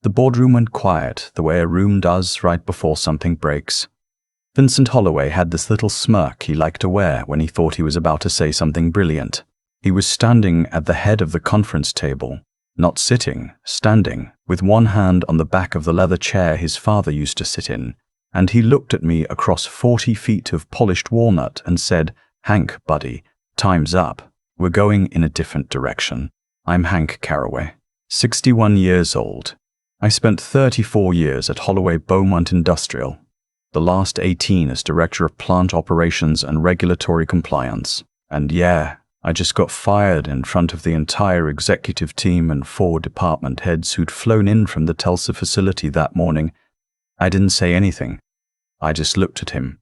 The boardroom went quiet, the way a room does right before something breaks. Vincent Holloway had this little smirk he liked to wear when he thought he was about to say something brilliant. He was standing at the head of the conference table, not sitting, standing, with one hand on the back of the leather chair his father used to sit in, and he looked at me across 40 feet of polished walnut and said, "Hank, buddy, time's up. We're going in a different direction. I'm Hank Caraway, 61 years old. I spent 34 years at Holloway Beaumont Industrial, the last 18 as Director of Plant Operations and Regulatory Compliance. And yeah, I just got fired in front of the entire executive team and 4 department heads who'd flown in from the Tulsa facility that morning. I didn't say anything. I just looked at him.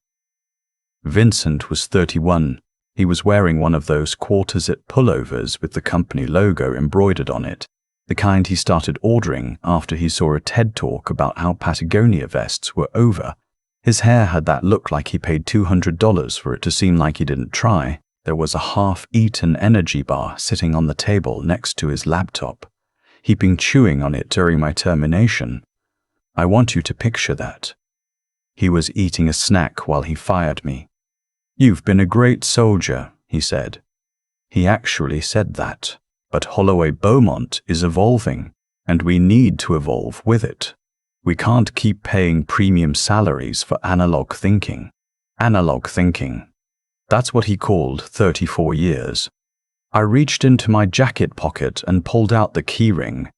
Vincent was 31. He was wearing one of those quarter-zip pullovers with the company logo embroidered on it, the kind he started ordering after he saw a TED talk about how Patagonia vests were over. His hair had that look like he paid $200 for it to seem like he didn't try. There was a half-eaten energy bar sitting on the table next to his laptop. He'd been chewing on it during my termination. I want you to picture that. He was eating a snack while he fired me. "You've been a great soldier," he said. He actually said that. But Holloway Beaumont is evolving, and we need to evolve with it. We can't keep paying premium salaries for analog thinking. Analog thinking. That's what he called 34 years. I reached into my jacket pocket and pulled out the keyring.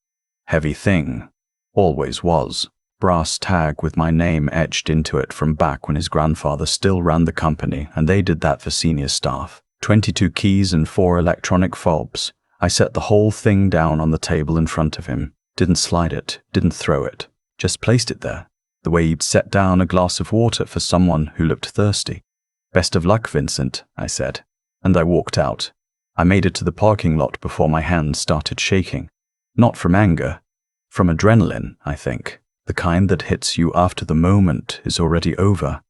Heavy thing. Always was. Brass tag with my name etched into it from back when his grandfather still ran the company, and they did that for senior staff. 22 keys and 4 electronic fobs. I set the whole thing down on the table in front of him. Didn't slide it, didn't throw it. Just placed it there, the way you'd set down a glass of water for someone who looked thirsty. "Best of luck, Vincent," I said, and I walked out. I made it to the parking lot before my hands started shaking. Not from anger, from adrenaline, I think. The kind that hits you after the moment is already over.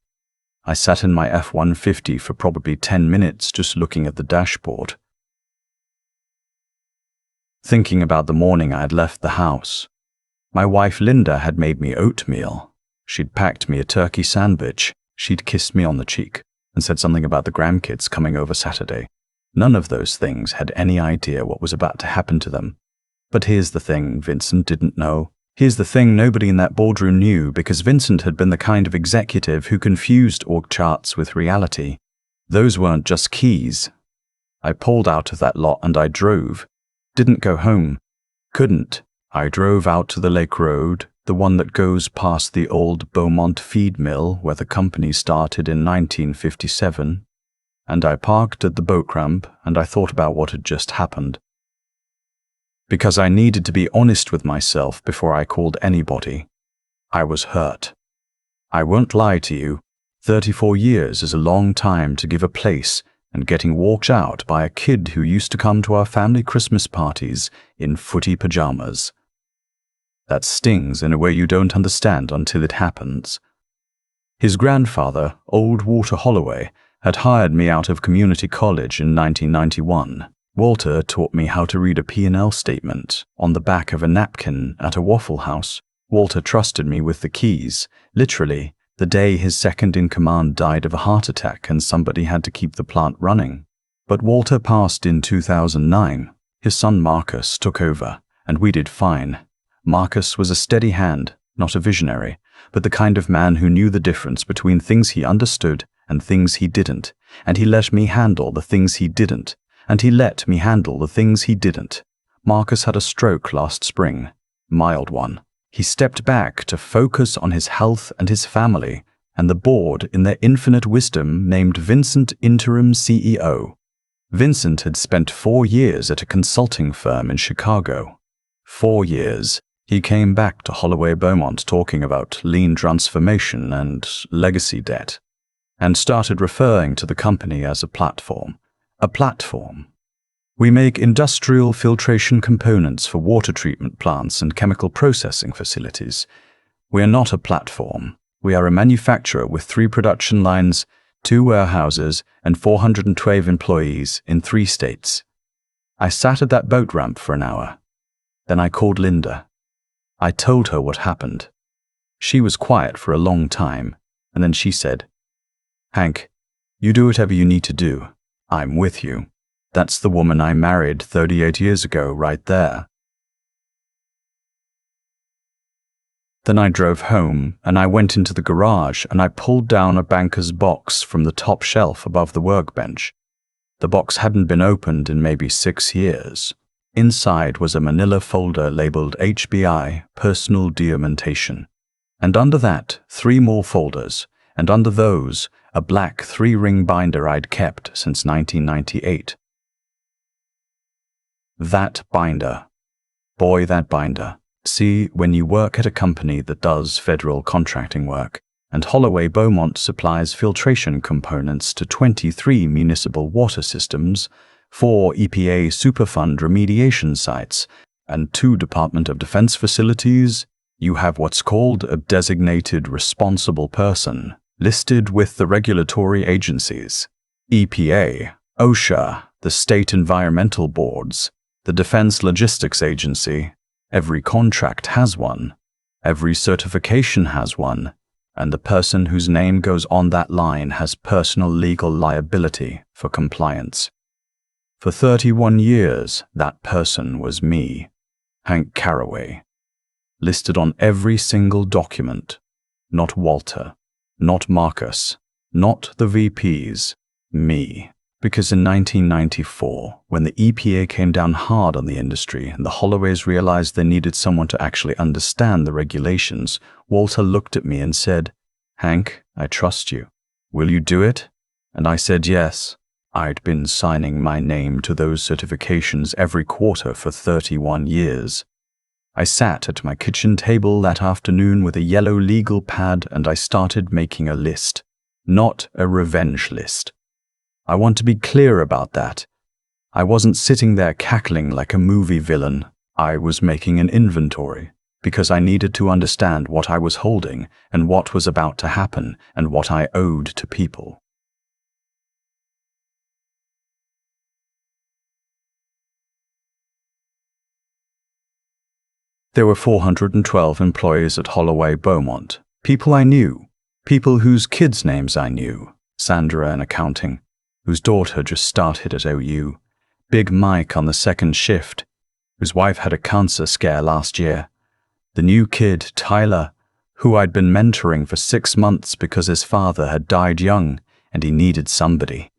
I sat in my F-150 for probably 10 minutes just looking at the dashboard, thinking about the morning I had left the house. My wife Linda had made me oatmeal. She'd packed me a turkey sandwich. She'd kissed me on the cheek and said something about the grandkids coming over Saturday. None of those things had any idea what was about to happen to them. But here's the thing Vincent didn't know. Here's the thing nobody in that boardroom knew, because Vincent had been the kind of executive who confused org charts with reality. Those weren't just keys. I pulled out of that lot and I drove. Didn't go home. Couldn't. I drove out to the Lake Road, the one that goes past the old Beaumont feed mill where the company started in 1957, and I parked at the boat ramp and I thought about what had just happened. Because I needed to be honest with myself before I called anybody. I was hurt. I won't lie to you. 34 years is a long time to give a place, and getting walked out by a kid who used to come to our family Christmas parties in footy pajamas. That stings in a way you don't understand until it happens. His grandfather, old Walter Holloway, had hired me out of community college in 1991. Walter taught me how to read a P&L statement on the back of a napkin at a Waffle House. Walter trusted me with the keys, literally, the day his second-in-command died of a heart attack and somebody had to keep the plant running. But Walter passed in 2009. His son Marcus took over, and we did fine. Marcus was a steady hand, not a visionary, but the kind of man who knew the difference between things he understood and things he didn't, and he let me handle the things he didn't, and he let me handle the things he didn't. Marcus had a stroke last spring, mild one. He stepped back to focus on his health and his family, and the board, in their infinite wisdom, named Vincent interim CEO. Vincent had spent 4 years at a consulting firm in Chicago. 4 years. He came back to Holloway Beaumont talking about lean transformation and legacy debt, and started referring to the company as a platform. A platform. We make industrial filtration components for water treatment plants and chemical processing facilities. We are not a platform. We are a manufacturer with 3 production lines, 2 warehouses, and 412 employees in 3 states. I sat at that boat ramp for an hour. Then I called Linda. I told her what happened. She was quiet for a long time, and then she said, "Hank, you do whatever you need to do. I'm with you. That's the woman I married 38 years ago right there." Then I drove home, and I went into the garage, and I pulled down a banker's box from the top shelf above the workbench. The box hadn't been opened in maybe 6 years. Inside was a manila folder labeled HBI, Personal Documentation. And under that, 3 more folders, and under those, a black 3-ring binder I'd kept since 1998. That binder. Boy, that binder. See, when you work at a company that does federal contracting work, and Holloway Beaumont supplies filtration components to 23 municipal water systems, 4 EPA Superfund remediation sites, and 2 Department of Defense facilities, you have what's called a designated responsible person, listed with the regulatory agencies. EPA, OSHA, the state environmental boards, the Defense Logistics Agency. Every contract has one. Every certification has one. And the person whose name goes on that line has personal legal liability for compliance. For 31 years, that person was me, Hank Caraway. Listed on every single document. Not Walter, not Marcus, not the VPs, me. Because in 1994, when the EPA came down hard on the industry and the Holloways realized they needed someone to actually understand the regulations, Walter looked at me and said, "Hank, I trust you. Will you do it?" And I said yes. I'd been signing my name to those certifications every quarter for 31 years. I sat at my kitchen table that afternoon with a yellow legal pad and I started making a list. Not a revenge list. I want to be clear about that. I wasn't sitting there cackling like a movie villain. I was making an inventory, because I needed to understand what I was holding and what was about to happen and what I owed to people. There were 412 employees at Holloway Beaumont. People I knew. People whose kids' names I knew. Sandra in accounting, whose daughter just started at OU. Big Mike on the second shift, whose wife had a cancer scare last year. The new kid, Tyler, who I'd been mentoring for 6 months because his father had died young and he needed somebody.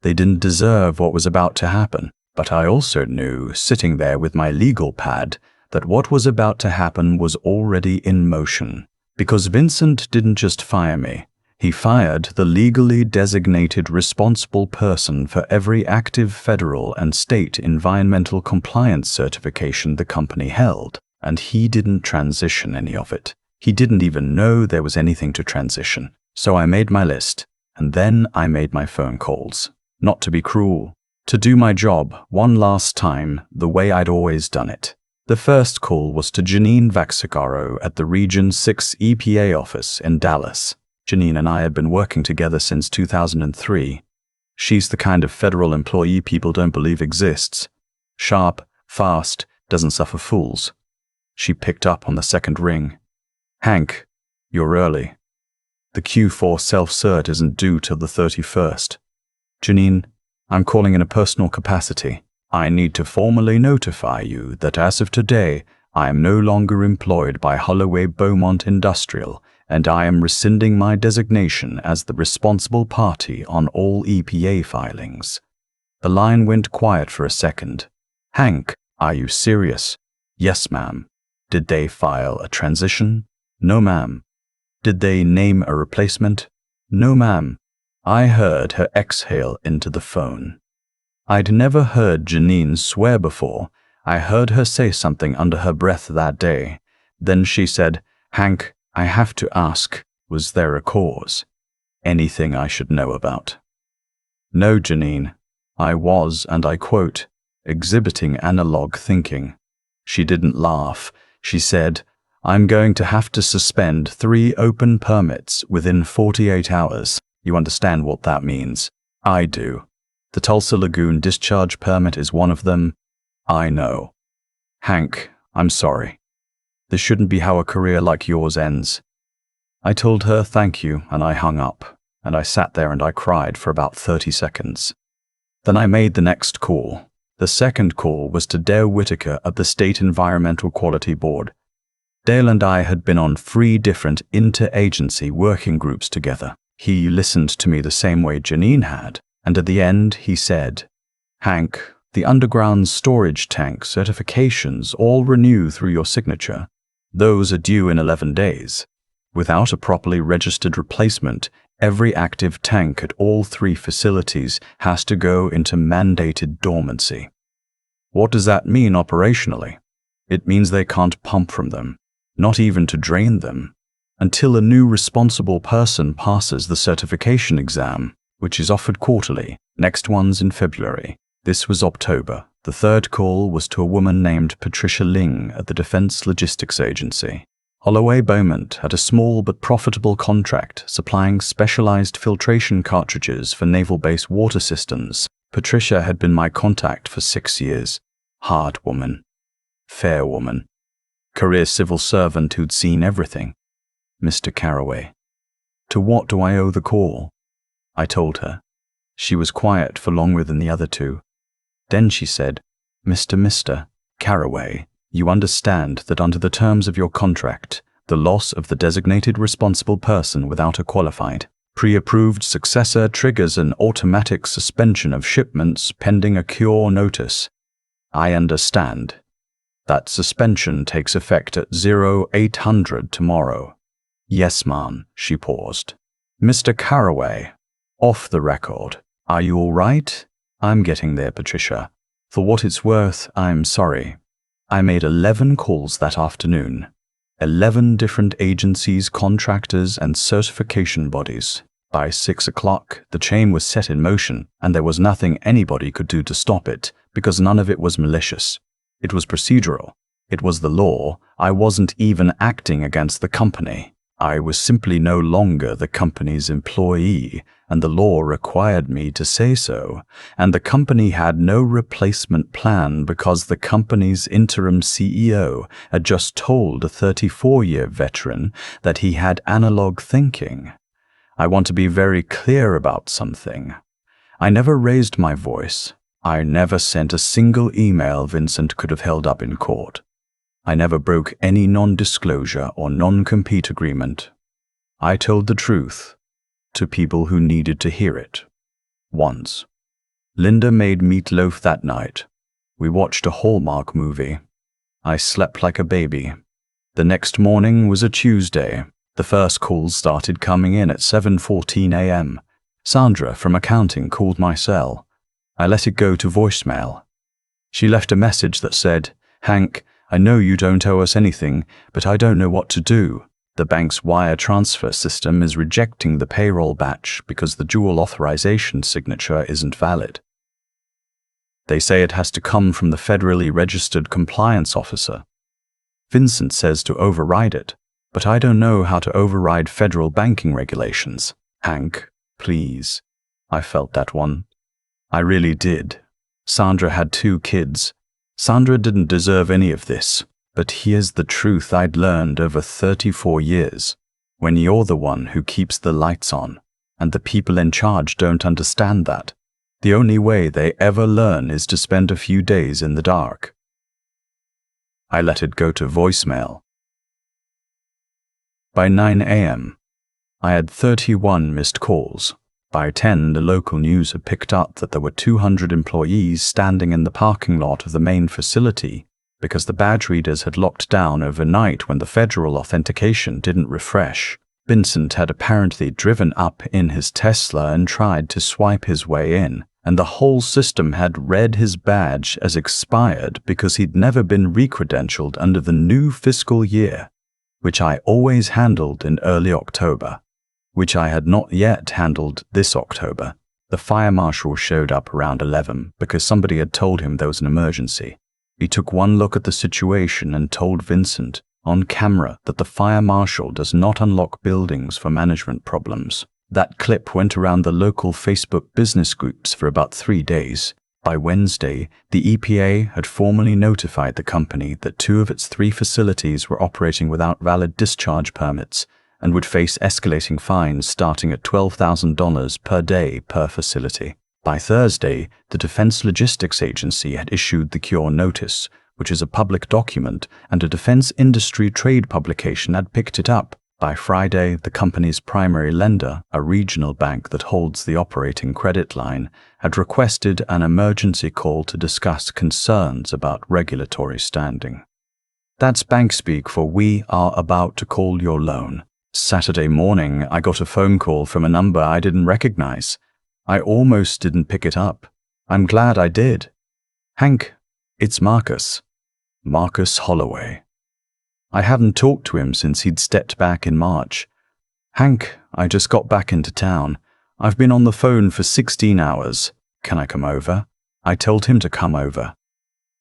They didn't deserve what was about to happen, but I also knew, sitting there with my legal pad, that what was about to happen was already in motion. Because Vincent didn't just fire me. He fired the legally designated responsible person for every active federal and state environmental compliance certification the company held, and he didn't transition any of it. He didn't even know there was anything to transition. So I made my list, and then I made my phone calls. Not to be cruel, to do my job one last time the way I'd always done it. The first call was to Janine Vaxigaro at the Region 6 EPA office in Dallas. Janine and I had been working together since 2003. She's the kind of federal employee people don't believe exists. Sharp, fast, doesn't suffer fools. She picked up on the second ring. "Hank, you're early. The Q4 self-cert isn't due till the 31st. Janine, I'm calling in a personal capacity. I need to formally notify you that as of today, I am no longer employed by Holloway Beaumont Industrial, and I am rescinding my designation as the responsible party on all EPA filings." The line went quiet for a second. "Hank, are you serious?" "Yes, ma'am." "Did they file a transition?" "No, ma'am." "Did they name a replacement?" "No, ma'am." I heard her exhale into the phone. I'd never heard Janine swear before. I heard her say something under her breath that day. Then she said, "Hank, I have to ask, was there a cause? Anything I should know about?" "No, Janine. I was, and I quote, exhibiting analog thinking." She didn't laugh. She said, "I'm going to have to suspend 3 open permits within 48 hours. You understand what that means?" "I do. The Tulsa Lagoon discharge permit is one of them." "I know." "Hank, I'm sorry." This shouldn't be how a career like yours ends." I told her thank you and I hung up, and I sat there and I cried for about 30 seconds. Then I made the next call. The second call was to Dale Whitaker at the State Environmental Quality Board. Dale and I had been on 3 different inter-agency working groups together. He listened to me the same way Janine had, and at the end he said, "Hank, the underground storage tank certifications all renew through your signature. Those are due in 11 days. Without a properly registered replacement, every active tank at all 3 facilities has to go into mandated dormancy." What does that mean operationally? It means they can't pump from them, not even to drain them, until a new responsible person passes the certification exam, which is offered quarterly. Next one's in February. This was October. The third call was to a woman named Patricia Ling at the Defense Logistics Agency. Holloway Beaumont had a small but profitable contract supplying specialized filtration cartridges for naval base water systems. Patricia had been my contact for 6 years. Hard woman. Fair woman. Career civil servant who'd seen everything. Mr. Caraway. To what do I owe the call? I told her. She was quiet for longer than the other 2. Then she said, Mr. Caraway, you understand that under the terms of your contract, the loss of the designated responsible person without a qualified, pre-approved successor triggers an automatic suspension of shipments pending a cure notice. I understand. That suspension takes effect at 0800 tomorrow. Yes, ma'am, she paused. Mr. Caraway, off the record, are you all right? I'm getting there, Patricia. For what it's worth, I'm sorry. I made 11 calls that afternoon. 11 different agencies, contractors, and certification bodies. By 6 o'clock, the chain was set in motion, and there was nothing anybody could do to stop it, because none of it was malicious. It was procedural. It was the law. I wasn't even acting against the company. I was simply no longer the company's employee, and the law required me to say so, and the company had no replacement plan because the company's interim CEO had just told a 34-year veteran that he had analog thinking. I want to be very clear about something. I never raised my voice. I never sent a single email Vincent could have held up in court. I never broke any non-disclosure or non-compete agreement. I told the truth to people who needed to hear it. Once. Linda made meatloaf that night. We watched a Hallmark movie. I slept like a baby. The next morning was a Tuesday. The first calls started coming in at 7:14 a.m. Sandra from accounting called my cell. I let it go to voicemail. She left a message that said, Hank, I know you don't owe us anything, but I don't know what to do. The bank's wire transfer system is rejecting the payroll batch because the dual authorization signature isn't valid. They say it has to come from the federally registered compliance officer. Vincent says to override it, but I don't know how to override federal banking regulations. Hank, please. I felt that one. I really did. Sandra had 2 kids. Sandra didn't deserve any of this, but here's the truth I'd learned over 34 years. When you're the one who keeps the lights on, and the people in charge don't understand that, the only way they ever learn is to spend a few days in the dark. I let it go to voicemail. By 9 a.m., I had 31 missed calls. By 10, the local news had picked up that there were 200 employees standing in the parking lot of the main facility because the badge readers had locked down overnight when the federal authentication didn't refresh. Vincent had apparently driven up in his Tesla and tried to swipe his way in, and the whole system had read his badge as expired because he'd never been recredentialed under the new fiscal year, which I always handled in early October. Which I had not yet handled this October. The fire marshal showed up around 11 because somebody had told him there was an emergency. He took one look at the situation and told Vincent on camera that the fire marshal does not unlock buildings for management problems. That clip went around the local Facebook business groups for about 3 days. By Wednesday, the EPA had formally notified the company that 2 of its 3 facilities were operating without valid discharge permits and would face escalating fines starting at $12,000 per day per facility. By Thursday, the Defense Logistics Agency had issued the cure notice, which is a public document, and a defense industry trade publication had picked it up. By Friday, the company's primary lender, a regional bank that holds the operating credit line, had requested an emergency call to discuss concerns about regulatory standing. That's bank speak for "we are about to call your loan." Saturday morning, I got a phone call from a number I didn't recognize. I almost didn't pick it up. I'm glad I did. "Hank, it's Marcus. Marcus Holloway." I hadn't talked to him since he'd stepped back in March. "Hank, I just got back into town. I've been on the phone for 16 hours. Can I come over?" I told him to come over.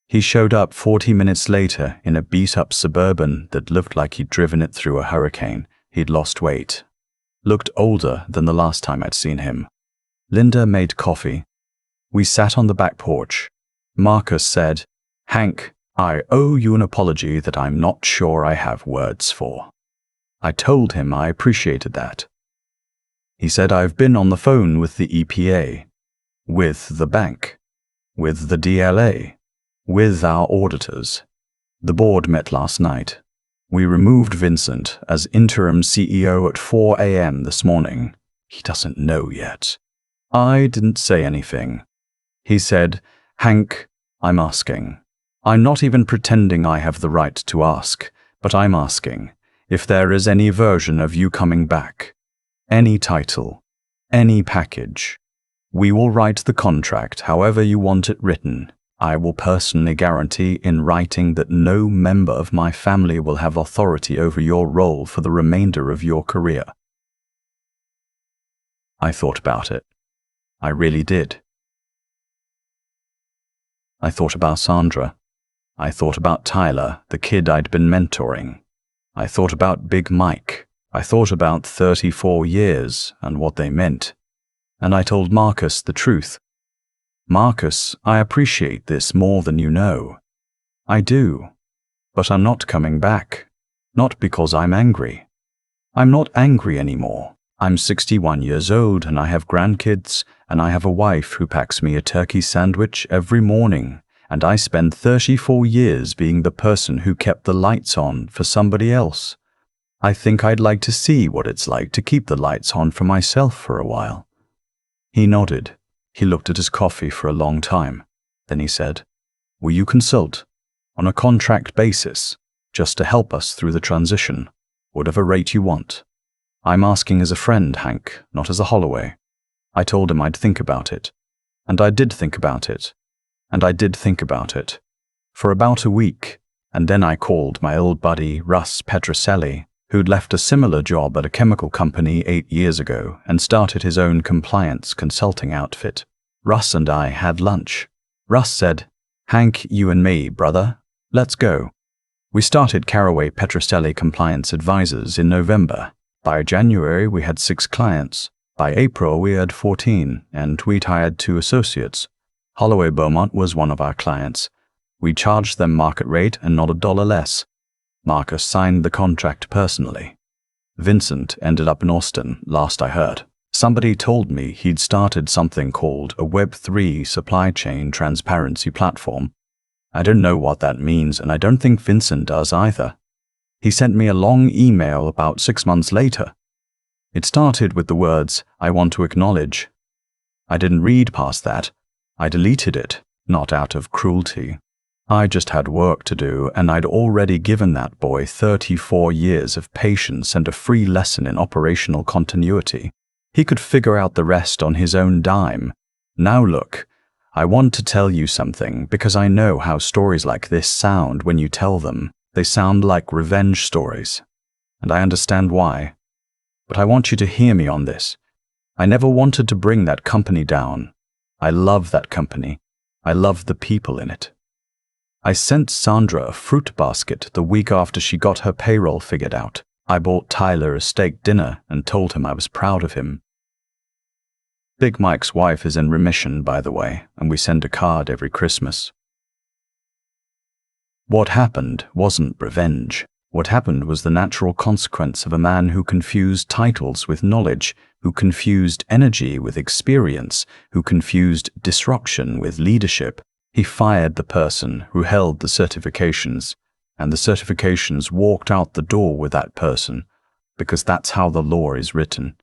He showed up 40 minutes later in a beat-up Suburban that looked like he'd driven it through a hurricane. He'd lost weight. Looked older than the last time I'd seen him. Linda made coffee. We sat on the back porch. Marcus said, "Hank, I owe you an apology that I'm not sure I have words for." I told him I appreciated that. He said, "I've been on the phone with the EPA, with the bank, with the DLA, with our auditors. The board met last night. We removed Vincent as interim CEO at 4 a.m. this morning. He doesn't know yet." I didn't say anything. He said, "Hank, I'm asking. I'm not even pretending I have the right to ask, but I'm asking if there is any version of you coming back, any title, any package. We will write the contract however you want it written. I will personally guarantee in writing that no member of my family will have authority over your role for the remainder of your career." I thought about it. I really did. I thought about Sandra. I thought about Tyler, the kid I'd been mentoring. I thought about Big Mike. I thought about 34 years and what they meant. And I told Marcus the truth. "Marcus, I appreciate this more than you know. I do. But I'm not coming back. Not because I'm angry. I'm not angry anymore. I'm 61 years old and I have grandkids, and I have a wife who packs me a turkey sandwich every morning, and I spent 34 years being the person who kept the lights on for somebody else. I think I'd like to see what it's like to keep the lights on for myself for a while." He nodded. He looked at his coffee for a long time. Then he said, "Will you consult? On a contract basis, just to help us through the transition, whatever rate you want. I'm asking as a friend, Hank, not as a Holloway." I told him I'd think about it. And I did think about it. And I did think about it. For about a week, and then I called my old buddy Russ Petroselli, who'd left a similar job at a chemical company 8 years ago and started his own compliance consulting outfit. Russ and I had lunch. Russ said, "Hank, you and me, brother, let's go." We started Caraway Petroselli Compliance Advisors in November. By January, we had 6 clients. By April, we had 14, and we'd hired 2 associates. Holloway Beaumont was one of our clients. We charged them market rate and not $1 less. Marcus signed the contract personally. Vincent ended up in Austin, last I heard. Somebody told me he'd started something called a Web3 supply chain transparency platform. I don't know what that means, and I don't think Vincent does either. He sent me a long email about 6 months later. It started with the words, "I want to acknowledge." I didn't read past that. I deleted it, not out of cruelty. I just had work to do, and I'd already given that boy 34 years of patience and a free lesson in operational continuity. He could figure out the rest on his own dime. Now look, I want to tell you something because I know how stories like this sound when you tell them. They sound like revenge stories. And I understand why. But I want you to hear me on this. I never wanted to bring that company down. I love that company. I love the people in it. I sent Sandra a fruit basket the week after she got her payroll figured out. I bought Tyler a steak dinner and told him I was proud of him. Big Mike's wife is in remission, by the way, and we send a card every Christmas. What happened wasn't revenge. What happened was the natural consequence of a man who confused titles with knowledge, who confused energy with experience, who confused disruption with leadership. He fired the person who held the certifications, and the certifications walked out the door with that person, because that's how the law is written.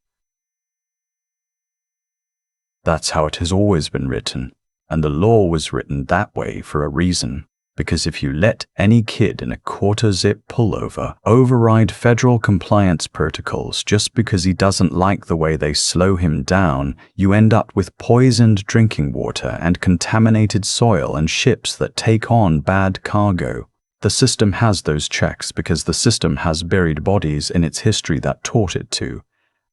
That's how it has always been written, and the law was written that way for a reason. Because if you let any kid in a quarter-zip pullover override federal compliance protocols just because he doesn't like the way they slow him down, you end up with poisoned drinking water and contaminated soil and ships that take on bad cargo. The system has those checks because the system has buried bodies in its history that taught it to.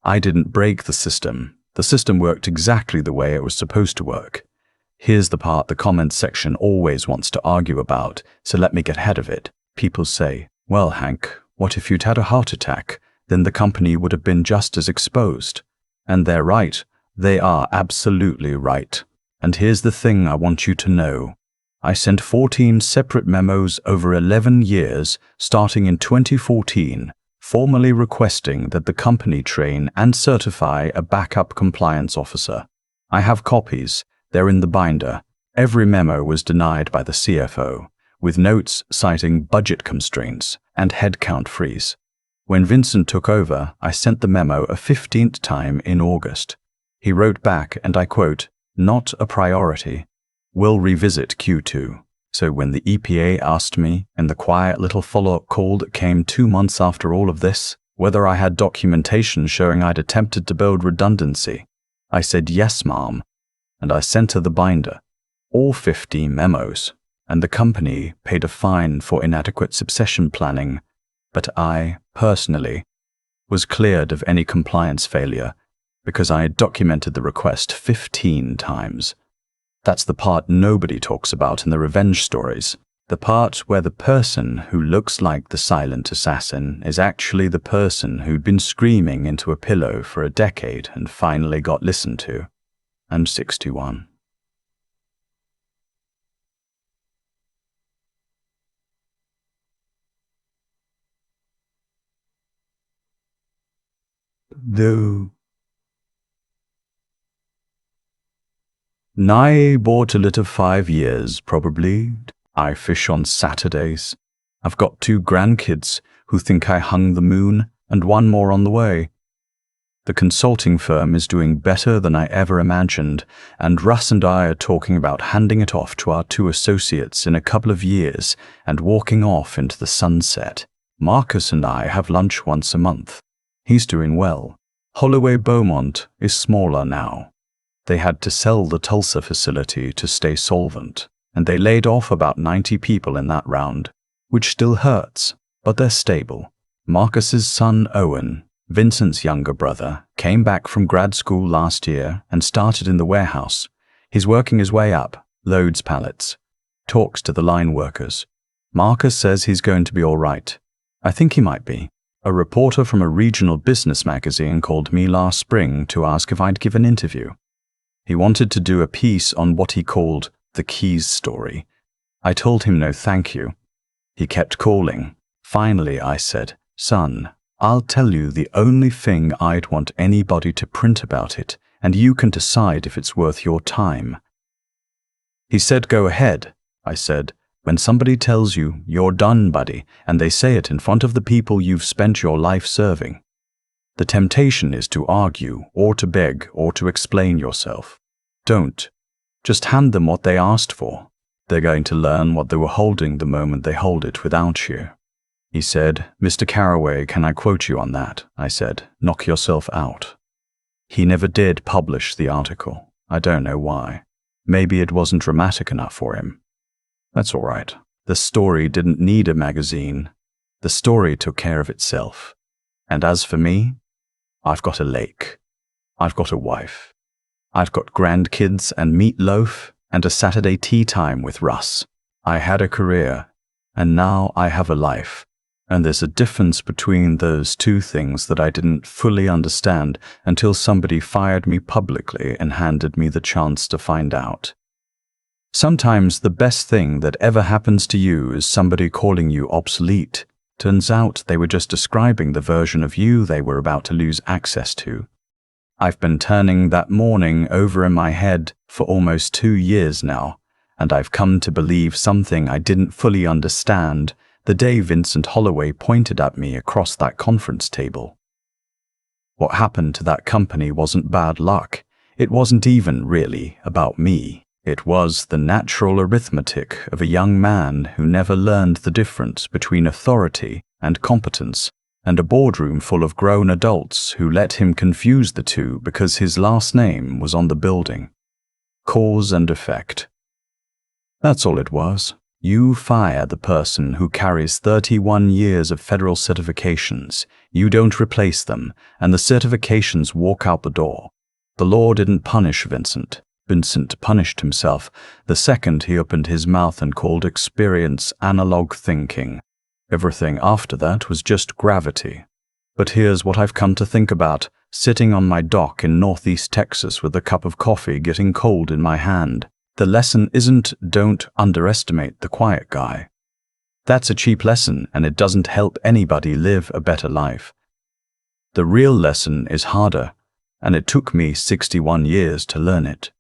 I didn't break the system. The system worked exactly the way it was supposed to work. Here's the part the comments section always wants to argue about, so let me get ahead of it. People say, well, Hank, what if you'd had a heart attack? Then the company would have been just as exposed. And they're right. They are absolutely right. And here's the thing I want you to know. I sent 14 separate memos over 11 years, starting in 2014, formally requesting that the company train and certify a backup compliance officer. I have copies. They're in the binder. Every memo was denied by the CFO, with notes citing budget constraints and headcount freeze. When Vincent took over, I sent the memo a 15th time in August. He wrote back, and I quote, "Not a priority. We'll revisit Q2. So when the EPA asked me, in the quiet little follow-up call that came 2 months after all of this, whether I had documentation showing I'd attempted to build redundancy, I said, yes, ma'am. And I sent her the binder, all 50 memos, and the company paid a fine for inadequate succession planning, but I, personally, was cleared of any compliance failure because I had documented the request 15 times. That's the part nobody talks about in the revenge stories, the part where the person who looks like the silent assassin is actually the person who'd been screaming into a pillow for a decade and finally got listened to. And 61. Though nigh bought a litter 5 years, probably. I fish on Saturdays. I've got 2 grandkids who think I hung the moon, and 1 more on the way. The consulting firm is doing better than I ever imagined, and Russ and I are talking about handing it off to our 2 associates in a couple of years and walking off into the sunset. Marcus and I have lunch once a month. He's doing well. Holloway Beaumont is smaller now. They had to sell the Tulsa facility to stay solvent, and they laid off about 90 people in that round, which still hurts, but they're stable. Marcus's son Owen, Vincent's younger brother, came back from grad school last year and started in the warehouse. He's working his way up, loads pallets, talks to the line workers. Marcus says he's going to be all right. I think he might be. A reporter from a regional business magazine called me last spring to ask if I'd give an interview. He wanted to do a piece on what he called the Keys story. I told him no thank you. He kept calling. Finally, I said, "Son, I'll tell you the only thing I'd want anybody to print about it, and you can decide if it's worth your time." He said, "Go ahead." I said, "When somebody tells you, you're done, buddy, and they say it in front of the people you've spent your life serving, the temptation is to argue, or to beg, or to explain yourself. Don't. Just hand them what they asked for. They're going to learn what they were holding the moment they hold it without you." He said, "Mr. Caraway, can I quote you on that?" I said, "Knock yourself out." He never did publish the article. I don't know why. Maybe it wasn't dramatic enough for him. That's all right. The story didn't need a magazine. The story took care of itself. And as for me, I've got a lake. I've got a wife. I've got grandkids and meatloaf and a Saturday tea time with Russ. I had a career, and now I have a life. And there's a difference between those two things that I didn't fully understand until somebody fired me publicly and handed me the chance to find out. Sometimes the best thing that ever happens to you is somebody calling you obsolete. Turns out they were just describing the version of you they were about to lose access to. I've been turning that morning over in my head for almost 2 years now, and I've come to believe something I didn't fully understand the day Vincent Holloway pointed at me across that conference table. What happened to that company wasn't bad luck. It wasn't even really about me. It was the natural arithmetic of a young man who never learned the difference between authority and competence, and a boardroom full of grown adults who let him confuse the two because his last name was on the building. Cause and effect. That's all it was. You fire the person who carries 31 years of federal certifications. You don't replace them, and the certifications walk out the door. The law didn't punish Vincent. Vincent punished himself the second he opened his mouth and called experience analog thinking. Everything after that was just gravity. But here's what I've come to think about, sitting on my dock in northeast Texas with a cup of coffee getting cold in my hand. The lesson isn't don't underestimate the quiet guy. That's a cheap lesson and it doesn't help anybody live a better life. The real lesson is harder, and it took me 61 years to learn it.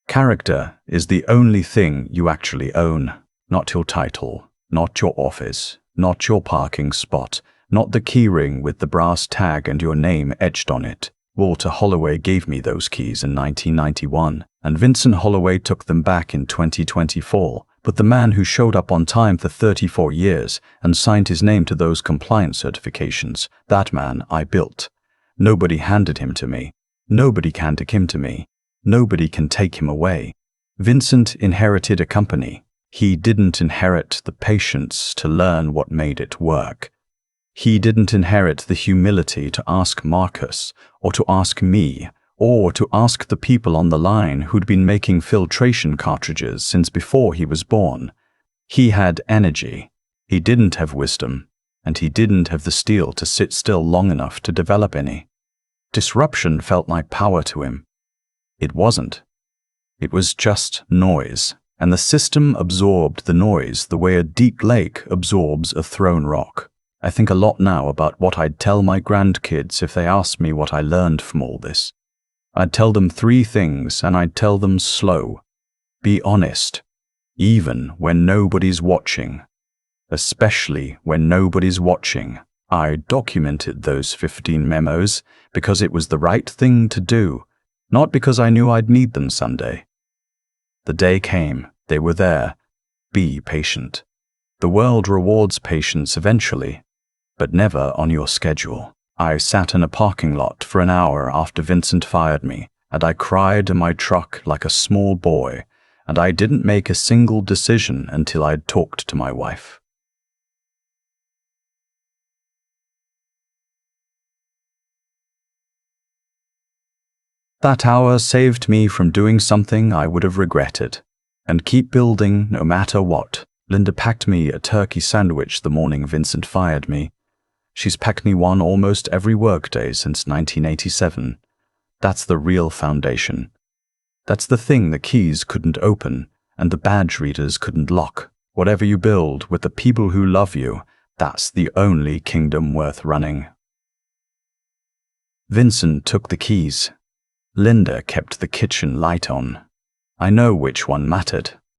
Character is the only thing you actually own, not your title, not your office, not your parking spot, not the keyring with the brass tag and your name etched on it. Walter Holloway gave me those keys in 1991, and Vincent Holloway took them back in 2024, but the man who showed up on time for 34 years and signed his name to those compliance certifications, that man I built. Nobody handed him to me. Nobody can take him to me. Nobody can take him away. Vincent inherited a company. He didn't inherit the patience to learn what made it work. He didn't inherit the humility to ask Marcus, or to ask me, or to ask the people on the line who'd been making filtration cartridges since before he was born. He had energy. He didn't have wisdom, and he didn't have the steel to sit still long enough to develop any. Disruption felt like power to him. It wasn't. It was just noise, and the system absorbed the noise the way a deep lake absorbs a thrown rock. I think a lot now about what I'd tell my grandkids if they asked me what I learned from all this. I'd tell them 3 things, and I'd tell them slow. Be honest, even when nobody's watching. Especially when nobody's watching. I documented those 15 memos because it was the right thing to do, not because I knew I'd need them someday. The day came. They were there. Be patient. The world rewards patience eventually, but never on your schedule. I sat in a parking lot for an hour after Vincent fired me, and I cried in my truck like a small boy, and I didn't make a single decision until I'd talked to my wife. That hour saved me from doing something I would have regretted, and keep building no matter what. Linda packed me a turkey sandwich the morning Vincent fired me. She's packed me one almost every workday since 1987. That's the real foundation. That's the thing the keys couldn't open and the badge readers couldn't lock. Whatever you build with the people who love you, that's the only kingdom worth running. Vincent took the keys. Linda kept the kitchen light on. I know which one mattered.